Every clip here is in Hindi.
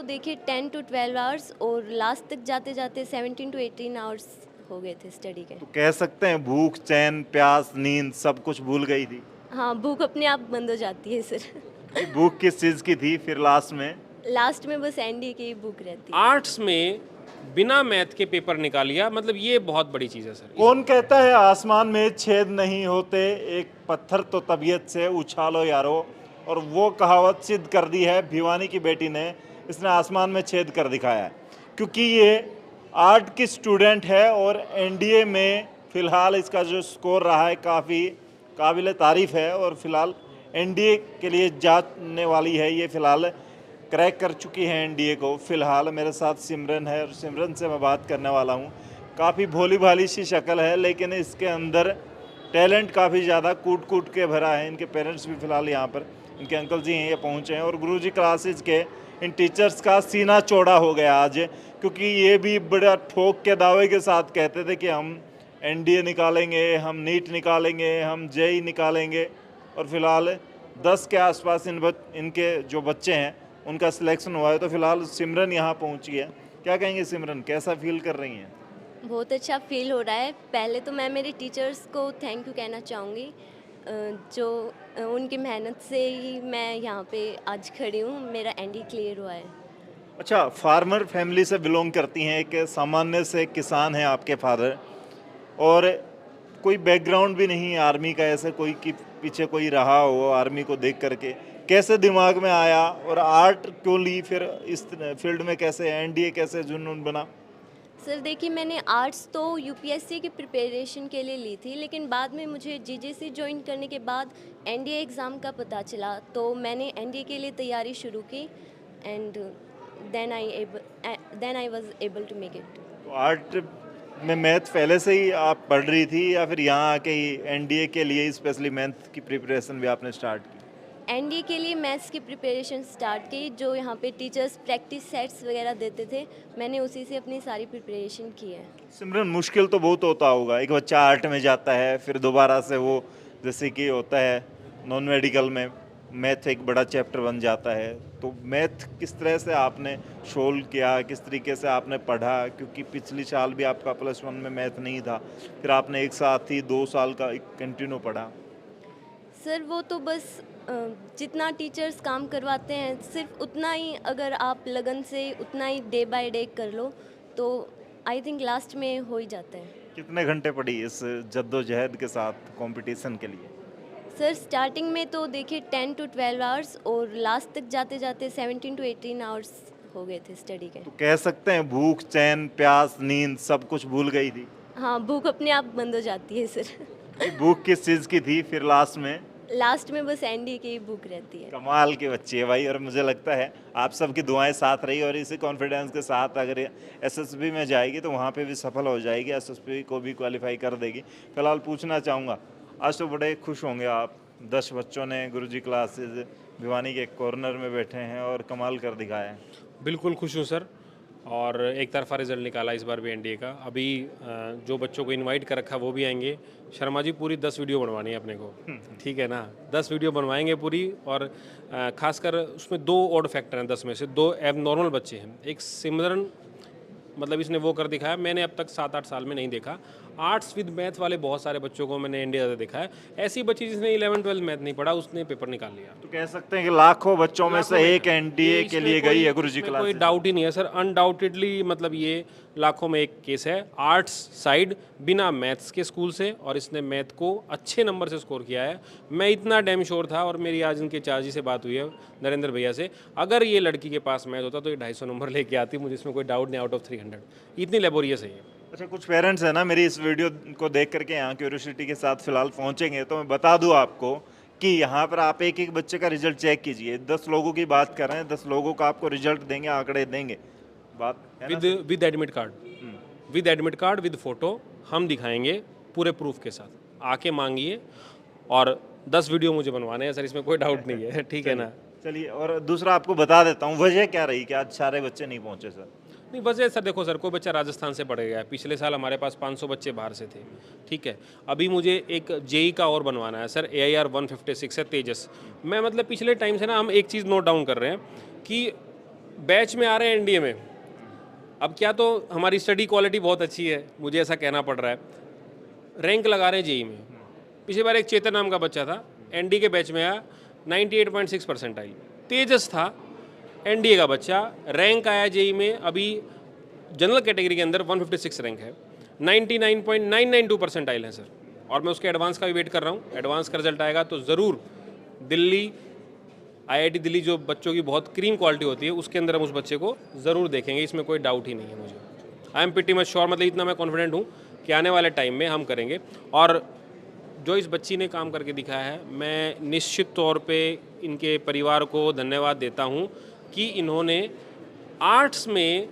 देखिए 10 to 12 आवर्स और लास्ट तक जाते जाते 17 to 18 आवर्स हो गए थे स्टडी के। तो कह सकते हैं भूख, चैन, प्यास, नींद सब कुछ भूल गई थी। हाँ, भूख अपने आप बंद हो जाती है सर। नहीं, भूख किस चीज़ की थी फिर लास्ट में? लास्ट में बस एनडीए की ही भूख रहती है। आर्ट्स में बिना मैथ के पेपर निकालिया, मतलब ये बहुत बड़ी चीज़ है सर। कौन कहता है आसमान में छेद नहीं होते, एक पत्थर तो तबीयत से उछालो यारो। और वो कहावत सिद्ध कर दी है भिवानी की बेटी ने। इसने आसमान में छेद कर दिखाया है, क्योंकि ये आर्ट की स्टूडेंट है और एनडीए में फ़िलहाल इसका जो स्कोर रहा है काफ़ी काबिल तारीफ़ है। और फिलहाल एनडीए के लिए जाने वाली है, ये फ़िलहाल क्रैक कर चुकी है एनडीए को। फ़िलहाल मेरे साथ सिमरन है और सिमरन से मैं बात करने वाला हूँ। काफ़ी भोली भाली सी शक्ल है, लेकिन इसके अंदर टैलेंट काफ़ी ज़्यादा कूट कूट के भरा है। इनके पेरेंट्स भी फ़िलहाल यहाँ पर, इनके अंकल जी हैं, ये पहुँचे हैं। और गुरुजी क्लासेज के इन टीचर्स का सीना चौड़ा हो गया आज, क्योंकि ये भी बड़ा ठोक के दावे के साथ कहते थे कि हम एनडीए निकालेंगे, हम नीट निकालेंगे, हम जेई निकालेंगे। और फिलहाल 10 के आसपास इनके जो बच्चे हैं उनका सिलेक्शन हुआ है। तो फिलहाल सिमरन यहाँ पहुँची है। क्या कहेंगे सिमरन, कैसा फील कर रही हैं? बहुत अच्छा फील हो रहा है। पहले तो मैं मेरे टीचर्स को थैंक यू कहना चाहूँगी, जो उनकी मेहनत से ही मैं यहाँ पे आज खड़ी हूँ, मेरा एनडीए क्लियर हुआ है। अच्छा, फार्मर फैमिली से बिलोंग करती हैं, एक सामान्य से किसान हैं आपके फादर, और कोई बैकग्राउंड भी नहीं है आर्मी का, ऐसे कोई कि पीछे कोई रहा हो आर्मी को देख करके। कैसे दिमाग में आया और आर्ट क्यों ली, फिर इस फील्ड में कैसे, एनडीए कैसे जुनून बना? सर देखिए, मैंने आर्ट्स तो यूपीएससी की प्रिपरेशन के लिए ली थी, लेकिन बाद में मुझे जीजेसी ज्वाइन करने के बाद एनडीए एग्ज़ाम का पता चला, तो मैंने एनडीए के लिए तैयारी शुरू की and then I was able to make it. तो आर्ट में मैथ पहले से ही आप पढ़ रही थी या फिर यहाँ आके ही एनडीए के लिए स्पेशली मैथ की प्रिपरेशन भी आपने स्टार्ट की? एनडीए के लिए मैथ्स की प्रिपरेशन स्टार्ट की, जो यहाँ पे टीचर्स प्रैक्टिस सेट्स वगैरह देते थे, मैंने उसी से अपनी सारी प्रिपरेशन की है। सिमरन, मुश्किल तो बहुत होता होगा, एक बच्चा आर्ट में जाता है फिर दोबारा से वो, जैसे कि होता है नॉन मेडिकल में मैथ एक बड़ा चैप्टर बन जाता है, तो मैथ किस तरह से आपने सोल्व किया, किस तरीके से आपने पढ़ा? क्योंकि पिछली साल भी आपका +1 में मैथ नहीं था, फिर आपने एक साथ ही 2 साल का कंटिन्यू पढ़ा। सर वो तो बस जितना टीचर्स काम करवाते हैं सिर्फ उतना ही, अगर आप लगन से उतना ही डे बाय डे कर लो तो आई थिंक लास्ट में हो ही जाता है। कितने घंटे पढ़ी इस जद्दोजहद के साथ कंपटीशन के लिए? सर स्टार्टिंग में तो देखिए 10 to 12 आवर्स और लास्ट तक जाते जाते 17 to 18 आवर्स हो गए थे स्टडी के। तो कह सकते हैं भूख, चैन, प्यास, नींद सब कुछ भूल गई थी। हाँ, भूख अपने आप बंद हो जाती है सर। ये भूख किस चीज़ की थी फिर लास्ट में? लास्ट में बस एनडीए की ही भूख रहती है। कमाल के बच्चे है भाई, और मुझे लगता है आप सबकी दुआएं साथ रही, और इसी कॉन्फिडेंस के साथ अगर एसएसबी में जाएगी तो वहाँ पे भी सफल हो जाएगी, एसएसबी को भी क्वालिफाई कर देगी। फिलहाल पूछना चाहूँगा, आज तो बड़े खुश होंगे आप, 10 बच्चों ने गुरुजी क्लासेज भिवानी के कॉर्नर में बैठे हैं और कमाल कर दिखाया है। बिल्कुल खुश हूँ सर, और एक तरफा रिजल्ट निकाला इस बार भी एनडीए का। अभी जो बच्चों को इनवाइट कर रखा वो भी आएंगे। शर्मा जी, पूरी 10 वीडियो बनवानी है अपने को, ठीक है ना? 10 वीडियो बनवाएंगे पूरी, और खासकर उसमें 2 ऑड फैक्टर हैं 10 में से, 2 एब नॉर्मल बच्चे हैं। एक सिमरन, मतलब इसने वो कर दिखाया, मैंने अब तक 7-8 साल में नहीं देखा। आर्ट्स विद मैथ वाले बहुत सारे बच्चों को मैंने इंडिया से देखा है। ऐसी बच्ची जिसने 11-12 मैथ नहीं पढ़ा, उसने पेपर निकाल लिया। तो कह सकते हैं कि लाखों बच्चों में से एक एनडीए के लिए गई है गुरुजी कोई क्लासेज। डाउट ही नहीं है सर, अनडाउटेडली, मतलब ये लाखों में एक केस है। आर्ट्स साइड बिना मैथ्स के स्कूल से, और इसने मैथ को अच्छे नंबर से स्कोर किया है। मैं इतना डैम श्योर था, और मेरी आज इनके चार्जी से बात हुई है नरेंद्र भैया से, अगर ये लड़की के पास मैथ होता तो ये 250 नंबर लेके आती, मुझे इसमें कोई डाउट नहीं, आउट ऑफ 300। इतनी लेबोरियस है ये। अच्छा, कुछ पेरेंट्स है ना मेरी इस वीडियो को देख करके यहाँ क्यूरियोसिटी के साथ फिलहाल पहुँचेंगे, तो मैं बता दूँ आपको कि यहाँ पर आप एक एक बच्चे का रिजल्ट चेक कीजिए। 10 लोगों की बात कर रहे हैं, 10 लोगों का आपको रिजल्ट देंगे, आंकड़े देंगे। बात है ना? With admit card, with admit card, with photo हम दिखाएंगे पूरे प्रूफ के साथ। आके मांगिए, और 10 वीडियो मुझे बनवाने हैं सर, इसमें कोई डाउट नहीं है, ठीक है ना? चलिए, और दूसरा आपको बता देता हूँ वजह क्या रही कि आज सारे बच्चे नहीं पहुँचे सर। नहीं, वजह सर देखो सर, कोई बच्चा राजस्थान से पढ़ गया है, पिछले साल हमारे पास 500 बच्चे बाहर से थे, ठीक है? अभी मुझे एक जेई का और बनवाना है सर, AIR 156 है, तेजस। मैं मतलब पिछले टाइम से ना हम एक चीज़ नोट डाउन कर रहे हैं कि बैच में आ रहे हैं एनडीए में। अब क्या तो हमारी स्टडी क्वालिटी बहुत अच्छी है, मुझे ऐसा कहना पड़ रहा है, रैंक लगा रहे हैं जेई में। पिछली बार एक चेतन नाम का बच्चा था, एनडी के बैच में आया 98.6 परसेंटाइल। तेजस था एनडीए का बच्चा, रैंक आया जेई में, अभी जनरल कैटेगरी के अंदर 156 रैंक है, 99.992 परसेंटाइल है सर। और मैं उसके एडवांस का भी वेट कर रहा हूँ, एडवांस का रिजल्ट आएगा तो ज़रूर दिल्ली आईआईटी दिल्ली जो बच्चों की बहुत क्रीम क्वालिटी होती है उसके अंदर हम उस बच्चे को ज़रूर देखेंगे, इसमें कोई डाउट ही नहीं है मुझे। I am pretty much sure, मतलब इतना मैं कॉन्फिडेंट हूँ कि आने वाले टाइम में हम करेंगे। और जो इस बच्ची ने काम करके दिखाया है, मैं निश्चित तौर पे इनके परिवार को धन्यवाद देता हूँ कि इन्होंने आर्ट्स में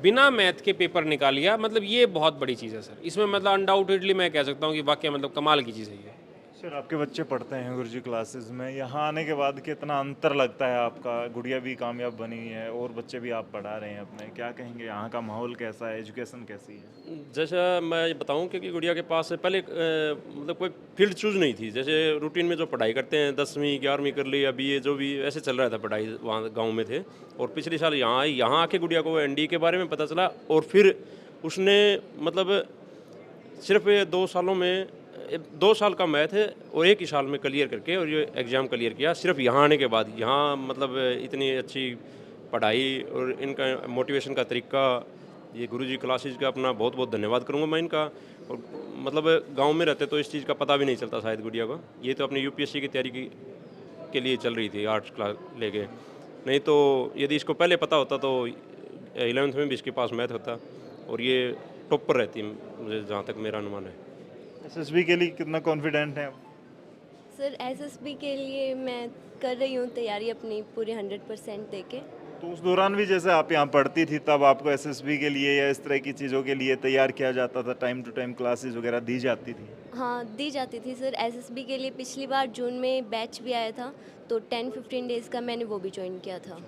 बिना मैथ के पेपर निकालिया। मतलब ये बहुत बड़ी चीज़ है सर, इसमें मतलब अनडाउटेडली मैं कह सकता हूँ कि वाकई मतलब कमाल की चीज़ है ये। सर आपके बच्चे पढ़ते हैं गुरुजी क्लासेस में, यहाँ आने के बाद कितना अंतर लगता है आपका? गुड़िया भी कामयाब बनी है और बच्चे भी आप पढ़ा रहे हैं अपने, क्या कहेंगे यहाँ का माहौल कैसा है, एजुकेशन कैसी है? जैसा मैं ये बताऊं कि गुड़िया के पास से पहले मतलब कोई फील्ड चूज़ नहीं थी। जैसे रूटीन में जो पढ़ाई करते हैं 10वीं 11वीं कर ली, अभी ये जो भी ऐसे चल रहा था पढ़ाई, वहाँ गांव में थे। और पिछले साल यहाँ आई, यहाँ आके गुड़िया को एनडी के बारे में पता चला और फिर उसने मतलब सिर्फ 2 सालों में 2 साल का मैथ है और 1 ही साल में क्लियर करके और ये एग्ज़ाम क्लियर किया सिर्फ यहाँ आने के बाद। यहाँ मतलब इतनी अच्छी पढ़ाई और इनका मोटिवेशन का तरीका, ये गुरुजी क्लासेस का अपना बहुत बहुत धन्यवाद करूँगा मैं इनका। और मतलब गांव में रहते तो इस चीज़ का पता भी नहीं चलता शायद गुड़िया को। ये तो अपनी यूपीएससी की तैयारी के लिए चल रही थी आर्ट्स क्लास लेके, नहीं तो यदि इसको पहले पता होता तो 11th में भी इसके पास मैथ होता और ये टॉपर रहती, मुझे जहाँ तक मेरा अनुमान है। एसएसबी के लिए कितना कॉन्फिडेंट है? सर एसएसबी के लिए मैं कर रही हूँ तैयारी अपनी पूरे 100% देके। तो उस दौरान भी जैसे आप यहाँ पढ़ती थी तब आपको एसएसबी के लिए या इस तरह की चीज़ों के लिए तैयार किया जाता था, टाइम टू टाइम क्लासेस वगैरह दी जाती थी? हाँ दी जाती थी सर। एसएसबी के लिए पिछली बार जून में बैच भी आया था, तो 10-15 डेज़ का मैंने वो भी ज्वाइन किया था,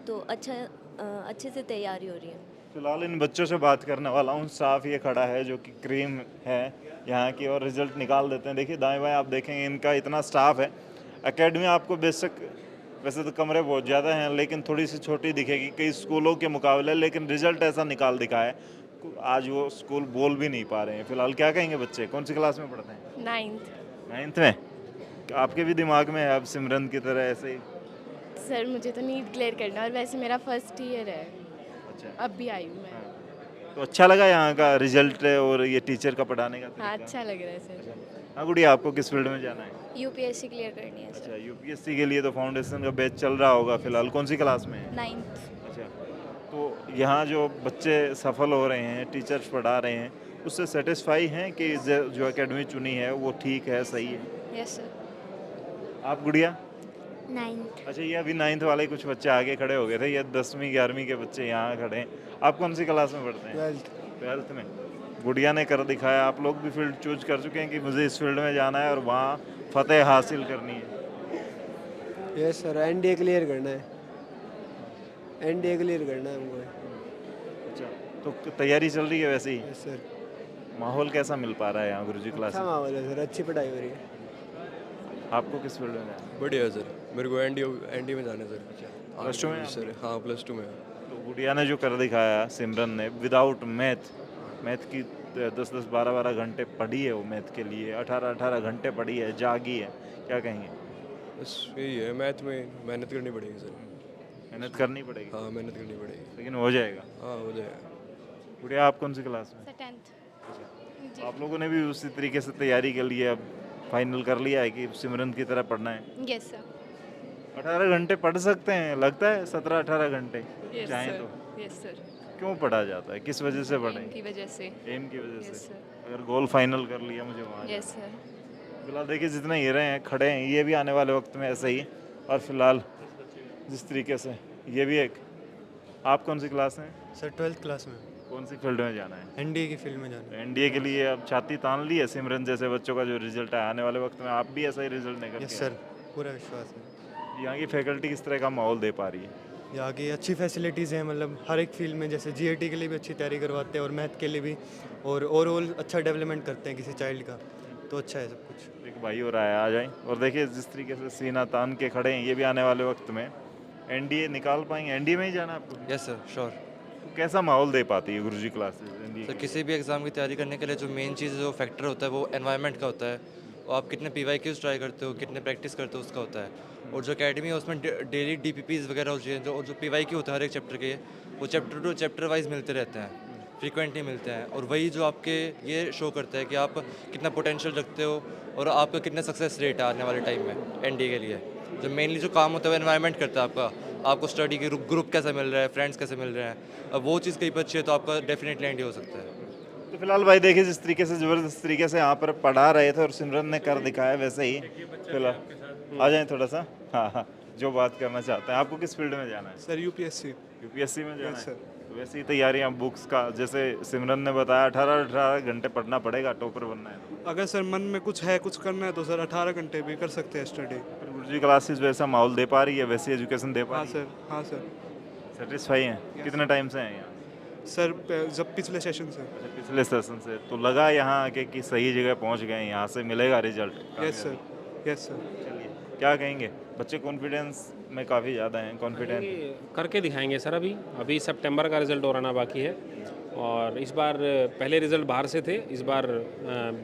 तो अच्छे से तैयारी हो रही है। फिलहाल इन बच्चों से बात करने वाला हूँ। साफ ये खड़ा है जो कि क्रीम है यहाँ की और रिजल्ट निकाल देते हैं। देखिए दाएं बाएं आप देखेंगे इनका इतना स्टाफ है। एकेडमी आपको बेशक वैसे तो कमरे बहुत ज़्यादा हैं लेकिन थोड़ी सी छोटी दिखेगी कई स्कूलों के मुकाबले, लेकिन रिजल्ट ऐसा निकाल दिखा है आज वो स्कूल बोल भी नहीं पा रहे हैं। फिलहाल क्या कहेंगे बच्चे, कौन सी क्लास में पढ़ते हैं? 9th में। आपके भी दिमाग में है अब सिमरन की तरह ऐसे ही? सर मुझे तो नीट क्लियर करना है और वैसे मेरा फर्स्ट ईयर है, अच्छा, अब भी आई हूँ मैं। तो अच्छा लगा यहाँ का रिजल्ट और ये टीचर का पढ़ाने का हाँ तरीका? अच्छा लग रहा है सर। हाँ गुड़िया, आपको किस फील्ड में जाना है? यूपीएससी क्लियर करनी है सर। अच्छा, यूपीएससी के लिए तो फाउंडेशन का बैच चल रहा होगा। फिलहाल कौन सी क्लास में है? 9th। अच्छा, तो यहाँ जो बच्चे सफल हो रहे हैं, टीचर्स पढ़ा रहे हैं, उससे सेटिस्फाई हैं कि जो एकेडमी चुनी है वो ठीक है, सही है? Yes sir. आप गुड़िया? 9th। अच्छा, ये अभी 9th वाले कुछ बच्चे आगे खड़े हो गए थे, ये 10वीं 11वीं के बच्चे यहाँ खड़े हैं। आप कौन सी क्लास में पढ़ते हैं? 12th में। गुड़िया ने कर दिखाया, आप लोग भी फील्ड चूज कर चुके हैं कि मुझे इस फील्ड में जाना है और वहाँ फतेह हासिल करनी है? यस सर, एनडीए क्लियर करना है, एनडीए क्लियर करना है हमको। अच्छा, तो तैयारी चल रही है वैसे ही? Yes sir. माहौल कैसा मिल पा रहा है यहाँ गुरुजी क्लास अच्छा में? माहौल है सर, अच्छी पढ़ाई हो रही है। आपको किस फील्ड में जाना है? बढ़िया सर, मेरे को एनडी में जाना है सर। प्लस टू में सर? हाँ +2 में। तो गुड़िया ने जो कर दिखाया सिमरन ने, विदाउट मैथ की 10-10 12-12 घंटे पढ़ी है वो मैथ के लिए, 18-18 घंटे पढ़ी है, जागी है, क्या कहेंगे? बस यही है, मैथ में मेहनत करनी पड़ेगी सर। मेहनत करनी पड़ेगी? हाँ मेहनत करनी पड़ेगी। लेकिन हो जाएगा? हाँ हो जाएगा। गुड़िया आप कौन सी क्लास में? Sir 10th। तो आप लोगों ने भी उसी तरीके से तैयारी के लिए अब फाइनल कर लिया है कि सिमरन की तरह पढ़ना है? Yes sir. 18 घंटे पढ़ सकते हैं लगता है? 17-18 घंटे यस चाहें सर। तो? Yes sir. क्यों पढ़ा जाता है, किस वजह से पढ़ें? की वजह से। एम की वजह यस से? सर। अगर गोल फाइनल कर लिया मुझे वहाँ यस सर। फिलहाल देखिए जितने हीरे हैं खड़े हैं, ये भी आने वाले वक्त में ऐसे ही। और फिलहाल जिस तरीके से ये भी एक, आप कौन सी क्लास हैं? सर 12th क्लास में। कौन सी फील्ड में जाना है? एनडीए की फील्ड में जाना है। एनडीए के लिए अब छाती तान ली है सिमरन जैसे बच्चों का जो रिजल्ट है, आने वाले वक्त में आप भी ऐसा ही रिजल्ट निकल यस सर, पूरा विश्वास है। यहाँ की फैकल्टी किस तरह का माहौल दे पा रही है? यहाँ की अच्छी फैसिलिटीज़ हैं, मतलब हर एक फील्ड में, जैसे जीएटी के लिए भी अच्छी तैयारी करवाते हैं और मैथ के लिए भी, और ओवरऑल अच्छा डेवलपमेंट करते हैं किसी चाइल्ड का, तो अच्छा है सब कुछ। एक भाई हो रहा है, आ जाए। और देखिए जिस तरीके से सीना तान के खड़े हैं, ये भी आने वाले वक्त में एनडीए निकाल पाएंगे? एनडीए में ही जाना है आपको? Yes sir, sure. कैसा माहौल दे पाती है गुरुजी क्लासेस एनडीए सर के? किसी भी एग्ज़ाम की तैयारी करने के लिए जो मेन चीज़ जो फैक्टर होता है वो एनवायरनमेंट का होता है, और आप कितने PYQs ट्राई करते हो, कितने प्रैक्टिस करते हो, उसका होता है। और जो एकेडमी है उसमें डेली DPPs वगैरह होती हैं, जो PYQ होता है हर एक चैप्टर के, वो चैप्टर टू चैप्टर वाइज मिलते रहते हैं, फ्रीक्वेंटली मिलते हैं, और वही जो आपके ये शो करता है कि आप कितना पोटेंशियल रखते हो और आपका कितना सक्सेस रेट है आने वाले टाइम में एनडीए के लिए। जो मेनली जो काम होता है वो एनवायरनमेंट करता है आपका, आपको स्टडी के ग्रुप कैसा मिल रहा है, फ्रेंड्स कैसे मिल रहे हैं, अब वो चीज़ कहीं पर अच्छी है तो आपका डेफिनेटली एनडीए हो सकता है। तो फिलहाल भाई देखिए, जिस तरीके से ज़बरदस्त तरीके से यहाँ पर पढ़ा रहे थे और सिमरन ने कर दिखाया, वैसे ही फिलहाल आ जाएं थोड़ा सा। हाँ हाँ, जो बात करना चाहते हैं। आपको किस फील्ड में जाना है? Sir UPSC. यूपीएससी में जाना Yes, है? sir. तो वैसे ही तैयारियाँ बुक्स का, जैसे सिमरन ने बताया 18 घंटे पढ़ना पड़ेगा, टॉपर बनना है तो। अगर सर मन में कुछ है, कुछ करना है तो सर 18 घंटे भी कर सकते हैं स्टडी। फिर गुरुजी क्लासेस वैसा माहौल दे पा रही है, वैसी एजुकेशन दे पा हाँ रही है? सर, हाँ सर। सेटिस्फाई हैं? कितने टाइम से हैं यहाँ? सर जब पिछले सेशन से। अच्छा, पिछले सेशन से तो लगा यहाँ आके कि सही जगह पहुँच गए, यहाँ से मिलेगा result? Yes sir, yes sir. चलिए, क्या कहेंगे? बच्चे कॉन्फिडेंस में काफ़ी ज़्यादा हैं, कॉन्फिडेंट। करके दिखाएंगे सर। अभी सितंबर का रिज़ल्ट और आना बाकी है, और इस बार पहले रिज़ल्ट बाहर से थे, इस बार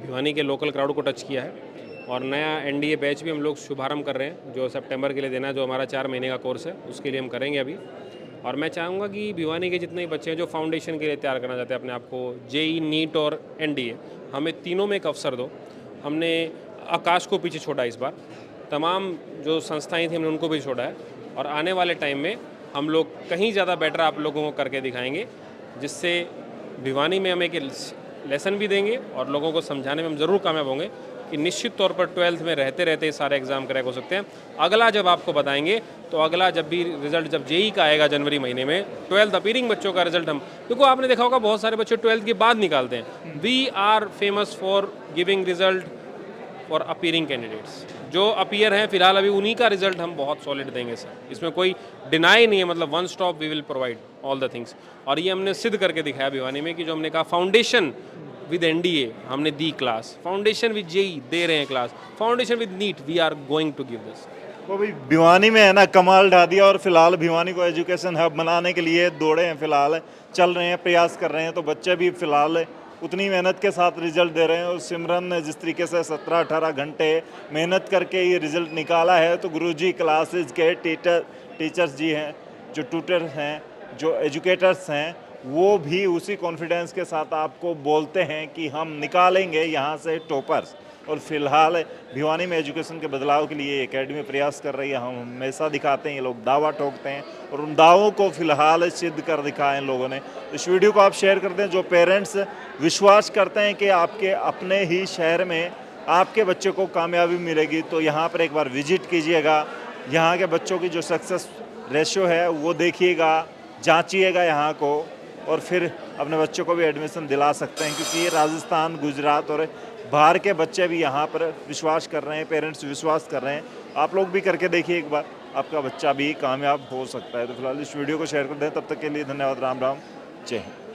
भिवानी के लोकल क्राउड को टच किया है, और नया एनडीए बैच भी हम लोग शुभारंभ कर रहे हैं, जो सितंबर के लिए देना है, जो हमारा 4 महीने का कोर्स है, उसके लिए हम करेंगे अभी। और मैं चाहूँगा कि भिवानी के जितने भी बच्चे हैं जो फाउंडेशन के लिए तैयार करना चाहते हैं अपने आप को, जेई, नीट और एनडीए, हमें तीनों में एक अवसर दो। हमने आकाश को पीछे छोड़ा इस बार, तमाम जो संस्थाएं थी हमने उनको भी छोड़ा है, और आने वाले टाइम में हम लोग कहीं ज़्यादा बेटर आप लोगों को करके दिखाएंगे, जिससे भिवानी में हम एक लेसन भी देंगे और लोगों को समझाने में हम ज़रूर कामयाब होंगे कि निश्चित तौर पर 12th में रहते रहते सारे एग्ज़ाम क्रैक हो सकते हैं। अगला जब आपको बताएंगे तो अगला जब भी रिजल्ट, जब जेई का आएगा जनवरी महीने में, 12th अपीयरिंग बच्चों का रिजल्ट हम, देखो आपने देखा होगा बहुत सारे बच्चे 12th के बाद निकालते हैं। We are famous for giving result for appearing candidates. जो अपीयर हैं फिलहाल अभी उन्हीं का रिजल्ट हम बहुत सॉलिड देंगे सर, इसमें कोई डिनाई नहीं है, मतलब one stop we will provide all the things. और ये हमने सिद्ध करके दिखाया भिवानी में कि जो हमने कहा फाउंडेशन विद एनडीए हमने दी क्लास, फाउंडेशन विद जेई दे रहे हैं class, foundation with NEET we are going to give this. वो भी भिवानी में है ना, कमाल ढा दिया, और फिलहाल भिवानी को एजुकेशन हब बनाने के लिए दौड़े हैं, फिलहाल चल रहे हैं, प्रयास कर रहे हैं। तो बच्चे भी फिलहाल उतनी मेहनत के साथ रिजल्ट दे रहे हैं, और सिमरन ने जिस तरीके से 17-18 घंटे मेहनत करके ये रिजल्ट निकाला है, तो गुरुजी क्लासेस के टीचर्स जी हैं, जो ट्यूटर्स हैं, जो एजुकेटर्स हैं, वो भी उसी कॉन्फिडेंस के साथ आपको बोलते हैं कि हम निकालेंगे यहाँ से टॉपर्स। और फिलहाल भिवानी में एजुकेशन के बदलाव के लिए एकेडमी प्रयास कर रही है। हम हमेशा दिखाते हैं, ये लोग दावा ठोकते हैं, और उन दावों को फिलहाल सिद्ध कर दिखाया इन लोगों ने। इस वीडियो को आप शेयर कर दें। जो पेरेंट्स विश्वास करते हैं कि आपके अपने ही शहर में आपके बच्चे को कामयाबी मिलेगी, तो यहाँ पर एक बार विजिट कीजिएगा। यहाँ के बच्चों की जो सक्सेस रेशो है वो देखिएगा, जांचिएगा यहाँ को, और फिर अपने बच्चों को भी एडमिशन दिला सकते हैं, क्योंकि ये राजस्थान, गुजरात और बाहर के बच्चे भी यहाँ पर विश्वास कर रहे हैं, पेरेंट्स विश्वास कर रहे हैं। आप लोग भी करके देखिए एक बार, आपका बच्चा भी कामयाब हो सकता है। तो फिलहाल इस वीडियो को शेयर कर दें। तब तक के लिए धन्यवाद। राम राम, जय हिंद।